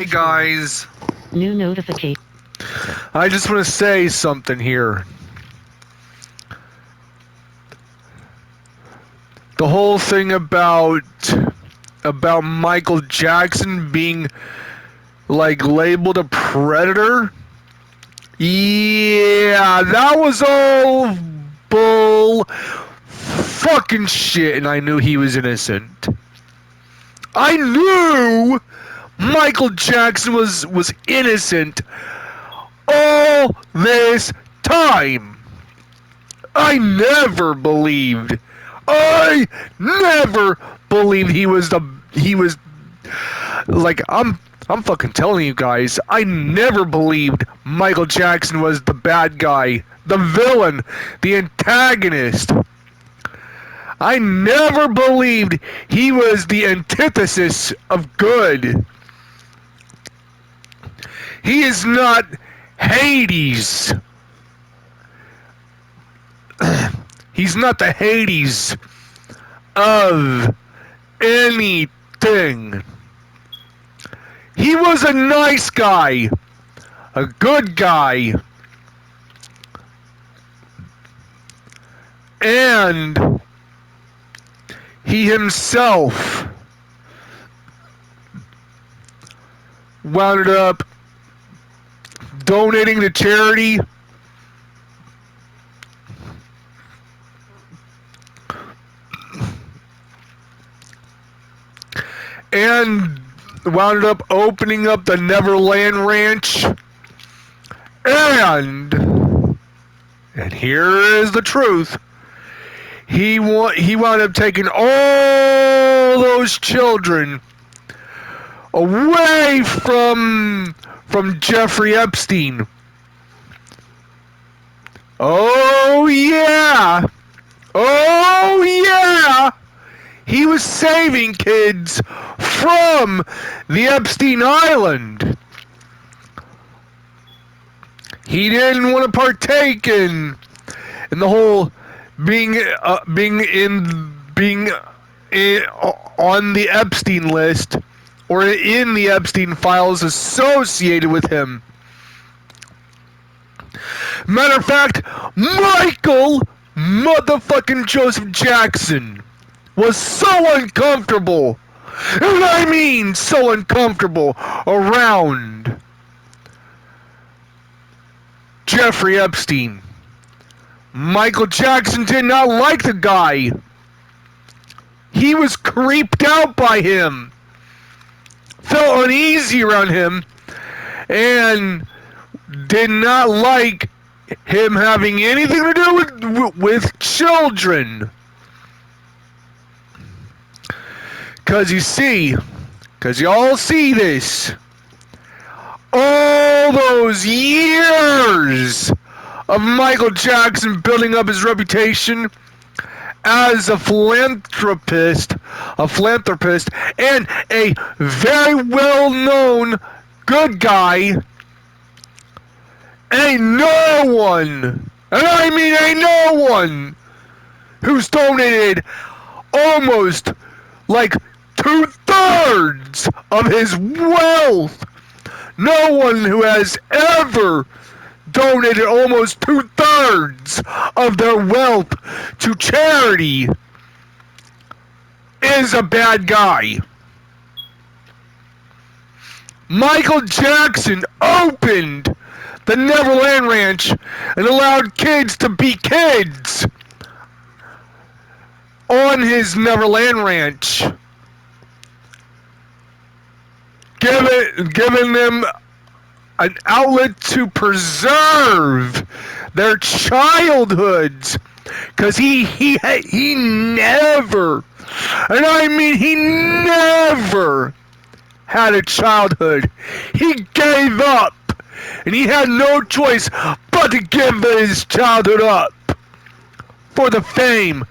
Hey guys, New notification. I just want to say something here. The whole thing about Michael Jackson being like labeled a predator. Yeah, that was all bull fucking shit, and I knew he was innocent. I knew Michael Jackson was innocent all this time. I never believed. I never believed he was like I'm fucking telling you guys, I never believed Michael Jackson was the bad guy, the villain, the antagonist. I never believed he was the antithesis of good. He is not Hades. He's not the Hades of anything. He was a nice guy, a good guy, and he himself wound up donating to charity and wound up opening up the Neverland Ranch. And here is the truth. He wound up taking all those children away from Jeffrey Epstein. Oh yeah. Oh yeah. He was saving kids from the Epstein Island. He didn't want to partake in the whole being on the Epstein list or in the Epstein files associated with him. Matter of fact, Michael motherfucking Joseph Jackson was so uncomfortable, and I mean so uncomfortable, around Jeffrey Epstein. Michael Jackson did not like the guy. He was creeped out by him, felt uneasy around him, and did not like him having anything to do with children. Because you all see this. All those years of Michael Jackson building up his reputation as a philanthropist, and a very well-known good guy. Ain't no one, and I mean ain't no one, who's donated almost like 2/3 of his wealth. No one who has ever donated almost 2/3 of their wealth to charity is a bad guy. Michael Jackson opened the Neverland Ranch and allowed kids to be kids on his Neverland Ranch, giving them an outlet to preserve their childhoods, because he never, and I mean he never, had a childhood. He gave up, and he had no choice but to give his childhood up for the fame,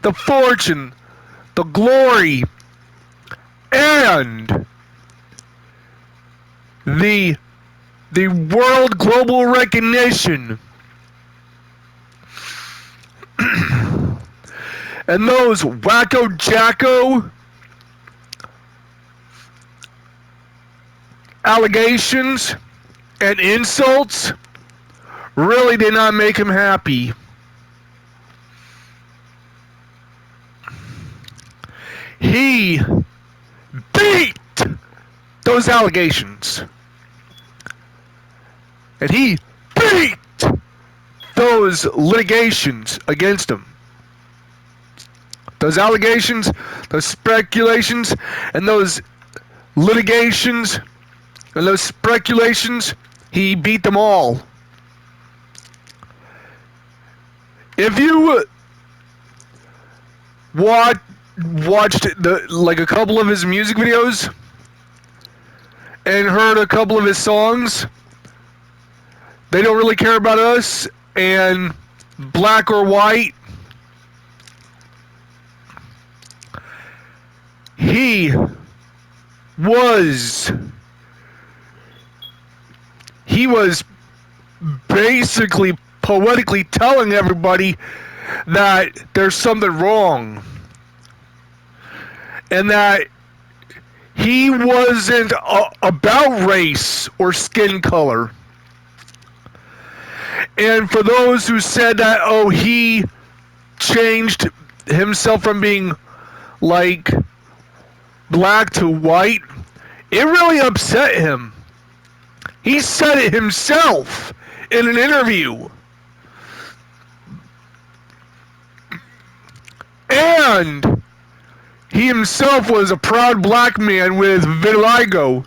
the fortune, the glory, and the world global recognition. And those wacko jacko allegations and insults really did not make him happy. He beat those allegations. And he beat those litigations against him. Those allegations, those speculations, and those litigations, and those speculations, he beat them all. If you watched a couple of his music videos and heard a couple of his songs, They Don't Really Care About Us and Black or White, he was basically poetically telling everybody that there's something wrong and that he wasn't about race or skin color. And for those who said that, oh, he changed himself from being like black to white, it really upset him. He said it himself in an interview. And he himself was a proud black man with vitiligo.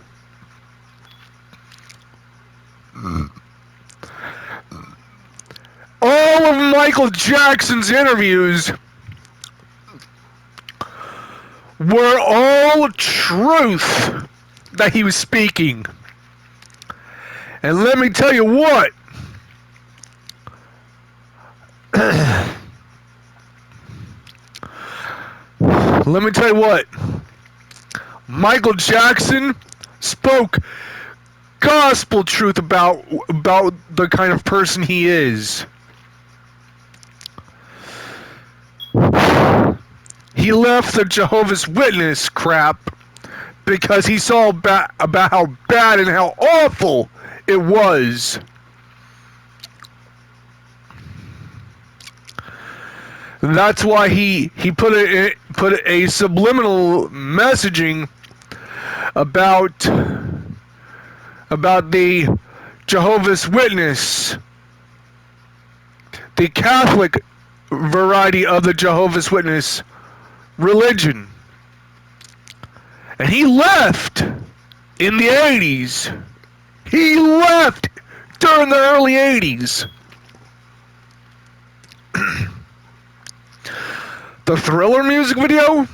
All of Michael Jackson's interviews were all truth that he was speaking. And let me tell you what, Michael Jackson spoke gospel truth about the kind of person he is. He left the Jehovah's Witness crap because he saw about how bad and how awful it was. That's why he put a subliminal messaging about the Jehovah's Witness, the Catholic variety of the Jehovah's Witness religion. And he left in the 80s. He left during the early 80s. The Thriller music video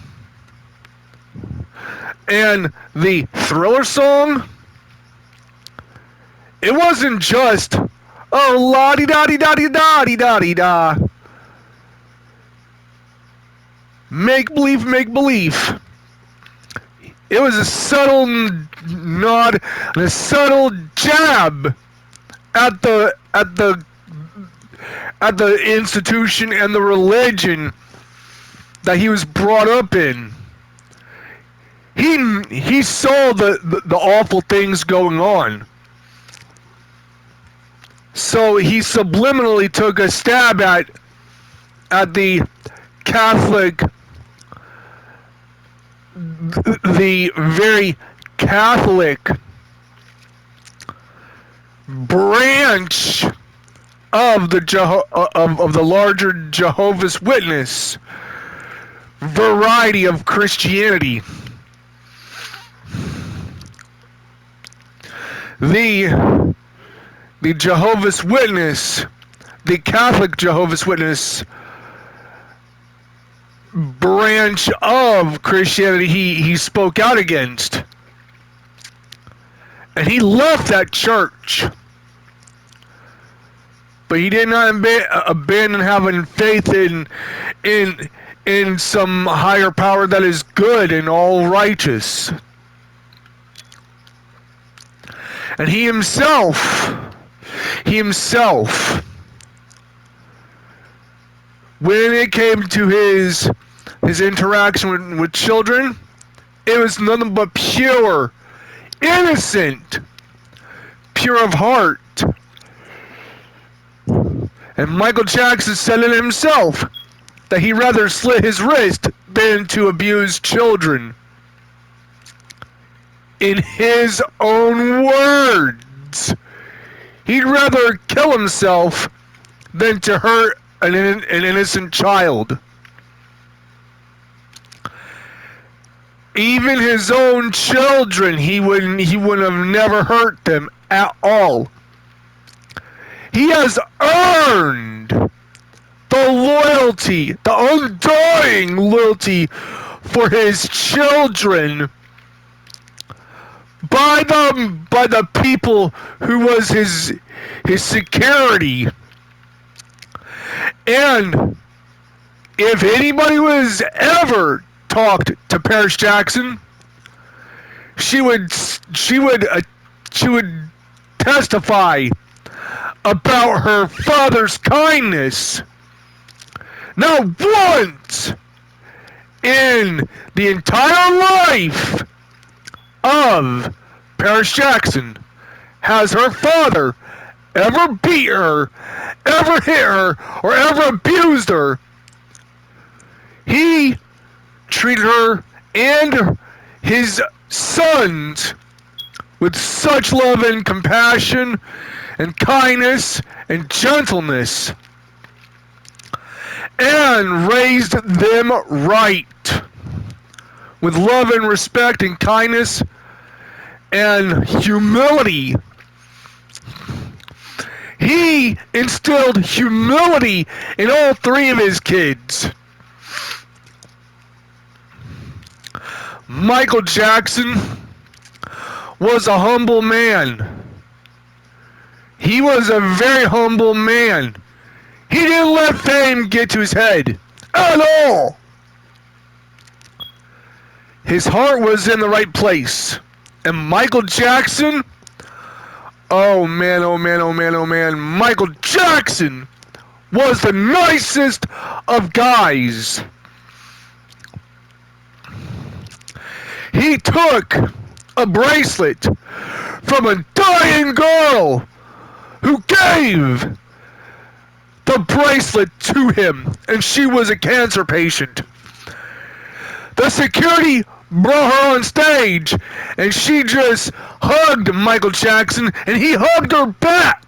and the Thriller song, it wasn't just, oh, la-di-da-di-da-di-da-di-da-di-da. Make believe. It was a subtle nod and a subtle jab at the institution and the religion that he was brought up in. He saw the awful things going on. So he subliminally took a stab at the Catholic, the very Catholic branch of the larger Jehovah's Witness variety of Christianity. The Jehovah's Witness, the Catholic Jehovah's Witness branch of Christianity he spoke out against. And he left that church. But he did not abandon having faith in some higher power that is good and all righteous. And he himself, when it came to his interaction with children, it was nothing but pure innocent, pure of heart. And Michael Jackson said it himself, that he'd rather slit his wrist than to abuse children. In his own words, he'd rather kill himself than to hurt an innocent child. Even his own children, he would have never hurt them at all. He has earned the loyalty, the undying loyalty for his children by the people who was his security. And if anybody was ever talked to Paris Jackson, she would testify about her father's kindness. Not once in the entire life of Paris Jackson has her father ever beat her, ever hit her, or ever abused her. He treated her and his sons with such love and compassion and kindness and gentleness, and raised them right with love and respect and kindness and humility. He instilled humility in all three of his kids. Michael Jackson was a humble man. He was a very humble man. He didn't let fame get to his head at all. His heart was in the right place. And Michael Jackson, oh man, oh man, oh man, oh man, Michael Jackson was the nicest of guys. He took a bracelet from a dying girl who gave the bracelet to him, and she was a cancer patient. The security brought her on stage, and she just hugged Michael Jackson, and he hugged her back.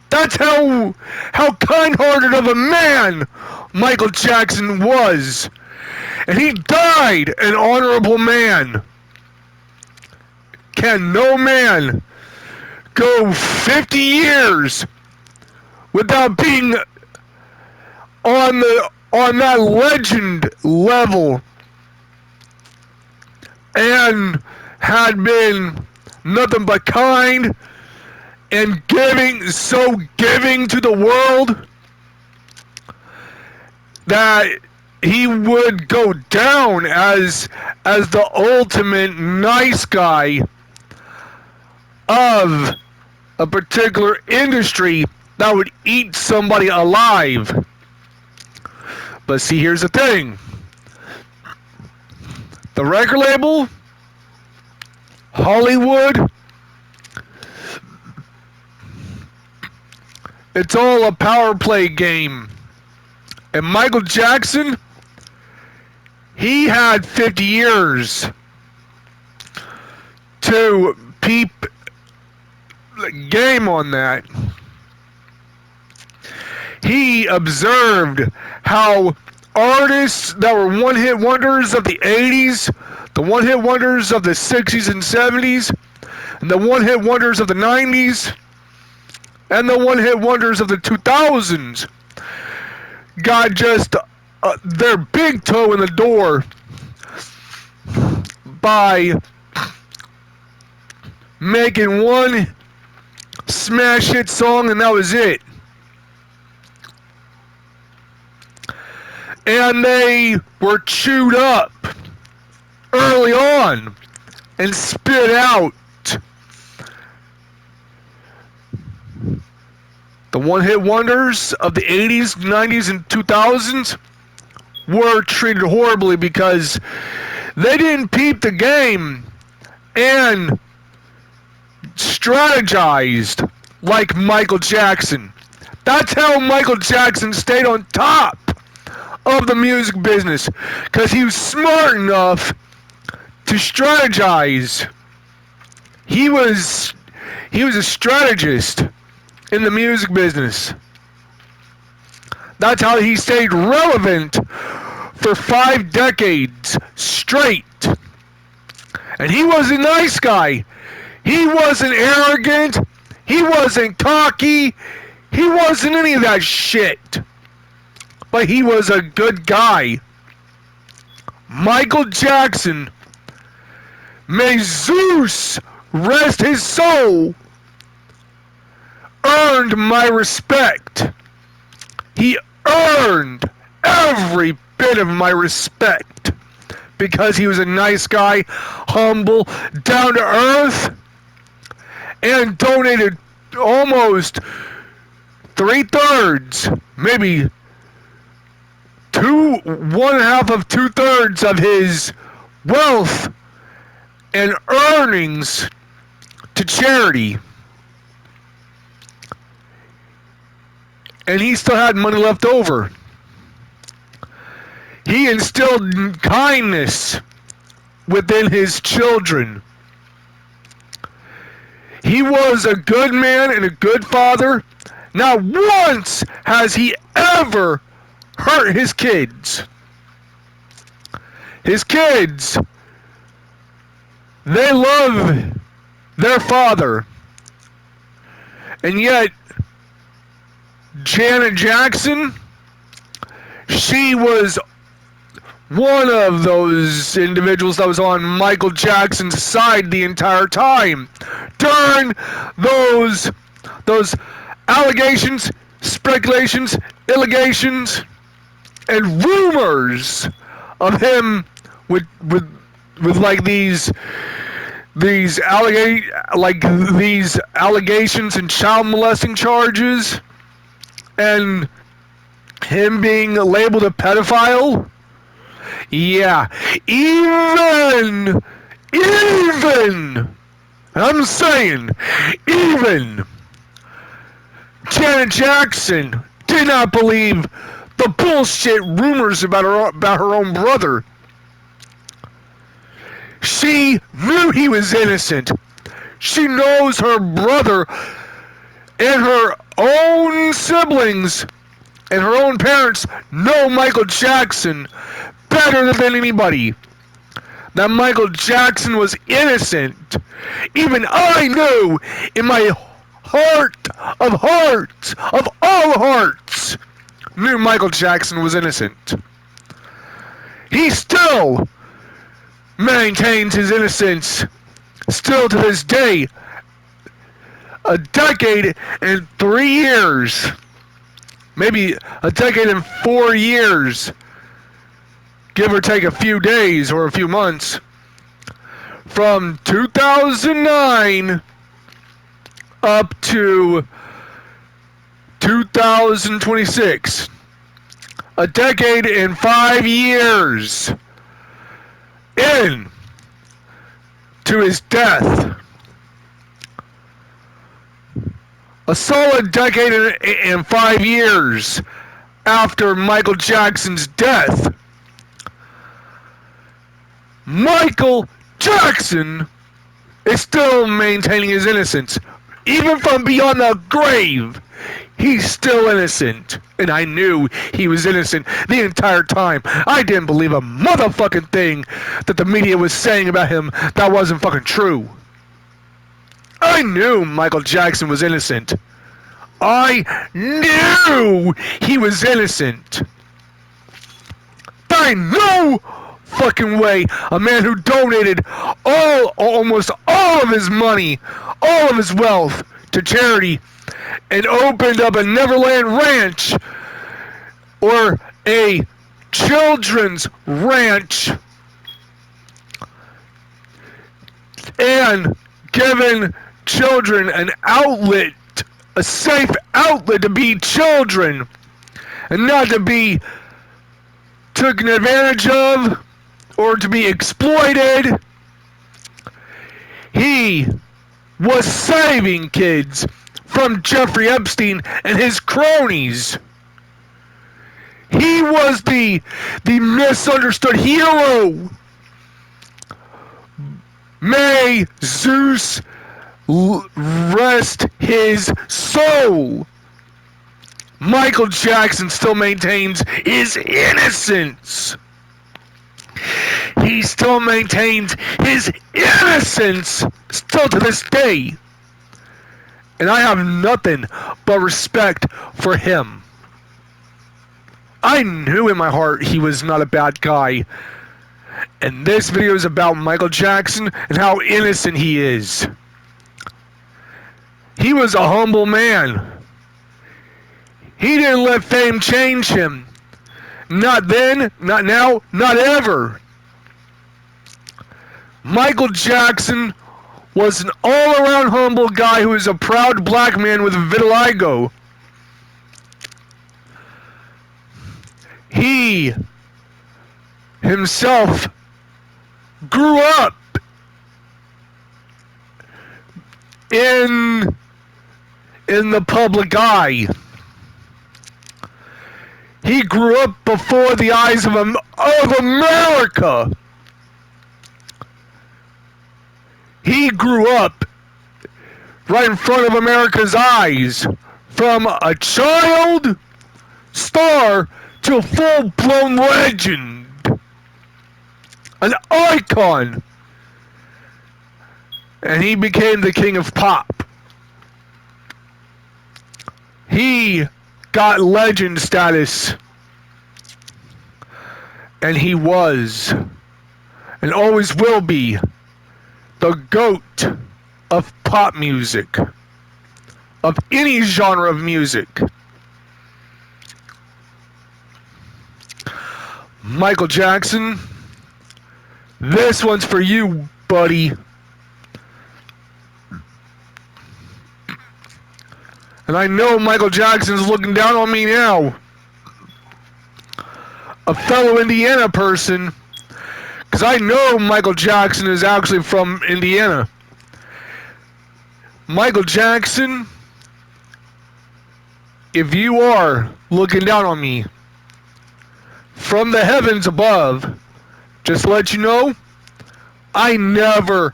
That's how kind-hearted of a man Michael Jackson was. And he died an honorable man. Can no man go 50 years without being on that legend level, and had been nothing but kind and giving to the world, that he would go down as the ultimate nice guy of a particular industry that would eat somebody alive. But see, here's the thing. The record label, Hollywood, it's all a power play game. And Michael Jackson, he had 50 years to peep the game on that. He observed how artists that were one-hit wonders of the 80s, the one-hit wonders of the 60s and 70s, and the one-hit wonders of the 90s, and the one-hit wonders of the 2000s got just their big toe in the door by making one smash hit song, and that was it. And they were chewed up early on and spit out. The one-hit wonders of the 80s, 90s, and 2000s were treated horribly because they didn't peep the game and strategized like Michael Jackson. That's how Michael Jackson stayed on top of the music business, because he was smart enough to strategize. He was a strategist in the music business. That's how he stayed relevant for 5 decades straight. And he was a nice guy. He wasn't arrogant. He wasn't cocky. He wasn't any of that shit. But he was a good guy. Michael Jackson, may Zeus rest his soul, earned my respect. He earned every bit of my respect because he was a nice guy, humble, down to earth, and donated almost 3/3, maybe 1/2 of 2/3 of his wealth and earnings to charity. And he still had money left over. He instilled kindness within his children. He was a good man and a good father. Not once has he ever hurt his kids. His kids, they love their father. And yet, Janet Jackson, she was one of those individuals that was on Michael Jackson's side the entire time during those allegations, speculations, allegations, and rumors of him with like these allegations and child molesting charges, and him being labeled a pedophile. Yeah, even, I'm saying, even Janet Jackson did not believe the bullshit rumors about her own brother. She knew he was innocent. She knows her brother and her own siblings and her own parents know Michael Jackson better than anybody. That Michael Jackson was innocent. Even I knew in my heart of hearts, of all hearts, knew Michael Jackson was innocent. He still maintains his innocence, still to this day, a decade and 3 years, maybe a decade and 4 years, give or take a few days or a few months, from 2009 up to 2026, a decade and 5 years in to his death. A solid decade and 5 years after Michael Jackson's death, Michael Jackson is still maintaining his innocence. Even from beyond the grave, he's still innocent. And I knew he was innocent the entire time. I didn't believe a motherfucking thing that the media was saying about him that wasn't fucking true. I knew Michael Jackson was innocent. I knew he was innocent. By no fucking way a man who donated almost all of his money, all of his wealth to charity, and opened up a Neverland Ranch or a children's ranch and given children an outlet, a safe outlet to be children and not to be taken advantage of or to be exploited. He was saving kids from Jeffrey Epstein and his cronies. He was the misunderstood hero. May Zeus rest his soul. Michael Jackson still maintains his innocence. He still maintains his innocence still to this day. And I have nothing but respect for him. I knew in my heart he was not a bad guy. And this video is about Michael Jackson and how innocent he is. He was a humble man. He didn't let fame change him. Not then, not now, not ever. Michael Jackson was an all-around humble guy who is a proud black man with vitiligo. He himself grew up in the public eye. He grew up before the eyes of America. He grew up right in front of America's eyes, from a child star to a full-blown legend, an icon, and he became the king of pop. He got legend status, and he was, and always will be, the GOAT of pop music, of any genre of music. Michael Jackson, this one's for you, buddy. And I know Michael Jackson's looking down on me now. A fellow Indiana person. Because I know Michael Jackson is actually from Indiana. Michael Jackson, if you are looking down on me from the heavens above, just to let you know, I never,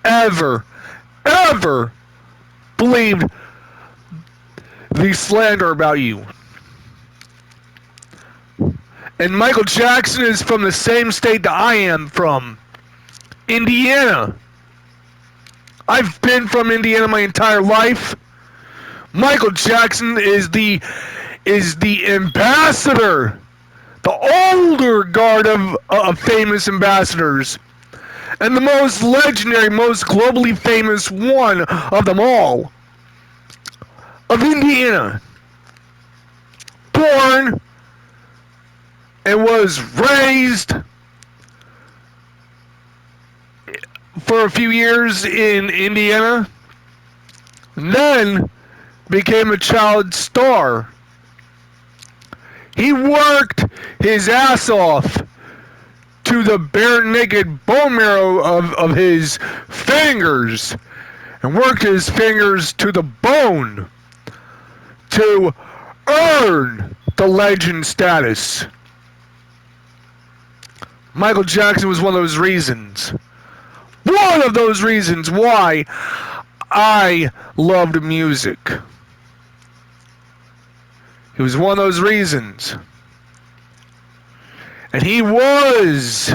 ever, ever believed the slander about you. And Michael Jackson is from the same state that I am from, Indiana. I've been from Indiana my entire life. Michael Jackson is the ambassador, the older guard of famous ambassadors, and the most legendary, most globally famous one of them all, of Indiana. Born and was raised for a few years in Indiana, and then became a child star. He worked his ass off to the bare naked bone marrow of his fingers, and worked his fingers to the bone to earn the legend status. Michael Jackson was one of those reasons. One of those reasons why I loved music. He was one of those reasons. And he was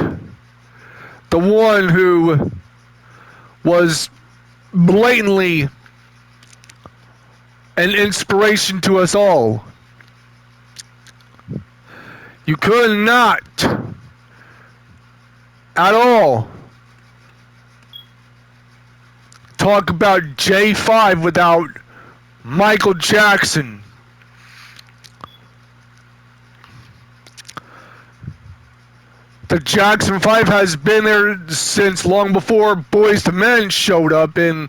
the one who was blatantly an inspiration to us all. You could not at all talk about J5 without Michael Jackson. The Jackson 5 has been there since long before Boyz II Men showed up in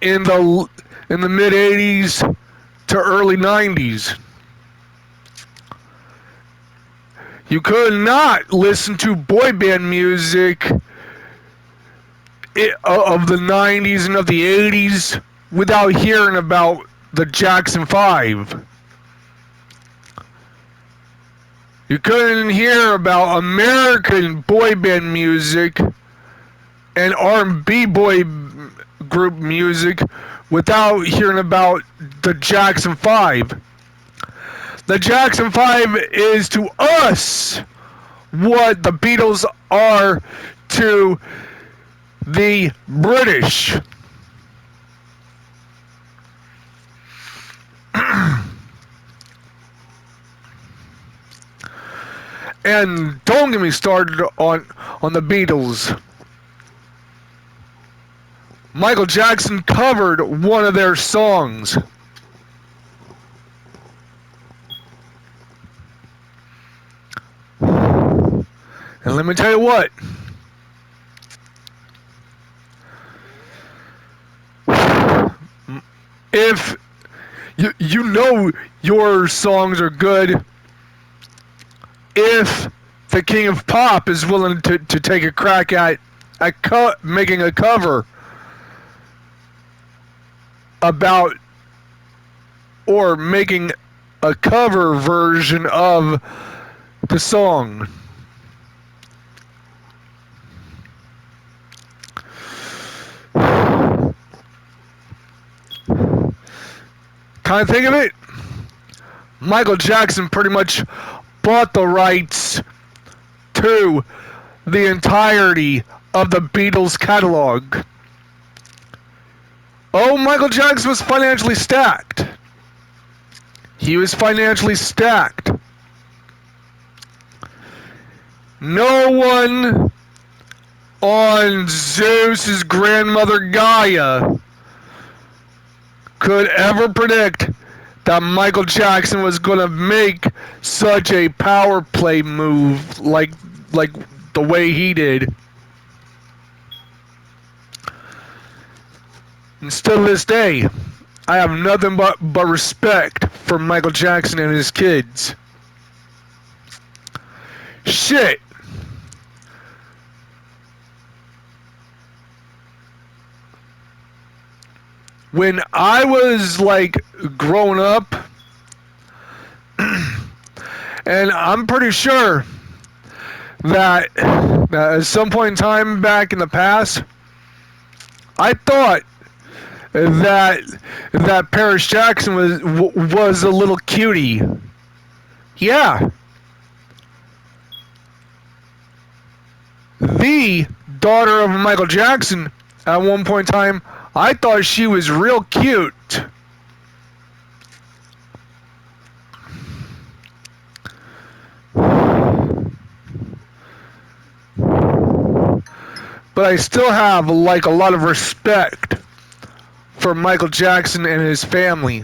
the mid 80s to early 90s. You could not listen to boy band music of the 90s and of the 80s without hearing about the Jackson 5. You couldn't hear about American boy band music and R&B boy group music without hearing about the Jackson 5. The Jackson 5 is to us what the Beatles are to the British. And don't get me started on the Beatles. Michael Jackson covered one of their songs. And let me tell you what. If you know your songs are good, if the King of Pop is willing to take a crack at making a cover about or making a cover version of the song. Kind of think of it, Michael Jackson pretty much bought the rights to the entirety of the Beatles catalog. Oh, Michael Jackson was financially stacked. He was financially stacked. No one on Zeus's grandmother Gaia could ever predict that Michael Jackson was going to make such a power play move like the way he did. And still to this day, I have nothing but respect for Michael Jackson and his kids. Shit. When I was like growing up, and I'm pretty sure that at some point in time back in the past, I thought that Paris Jackson was a little cutie. Yeah. The daughter of Michael Jackson, at one point in time, I thought she was real cute. But I still have like a lot of respect for Michael Jackson and his family.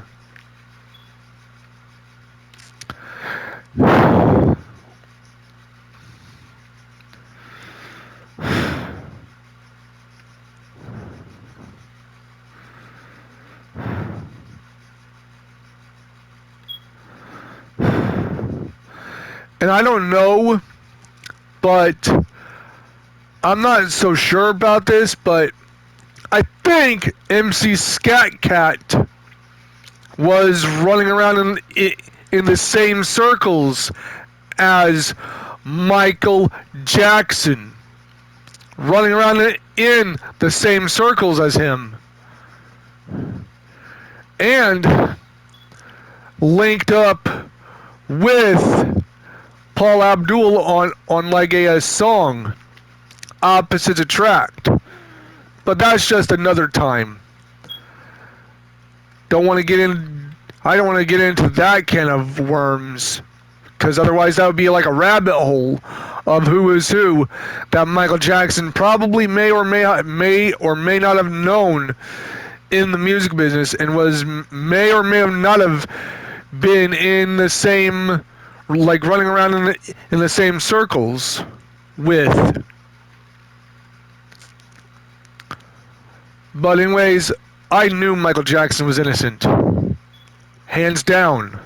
And I don't know, but I'm not so sure about this, but I think MC Scat Cat was running around in the same circles as Michael Jackson. Running around in the same circles as him. And linked up with Paul Abdul on like a song, Opposites Attract. But that's just another time. I don't want to get into that can of worms, because otherwise that would be like a rabbit hole of who is who that Michael Jackson probably may or may not have known in the music business, and may or may not have been in the same, like running around in the same circles with. But anyways, I knew Michael Jackson was innocent. Hands down.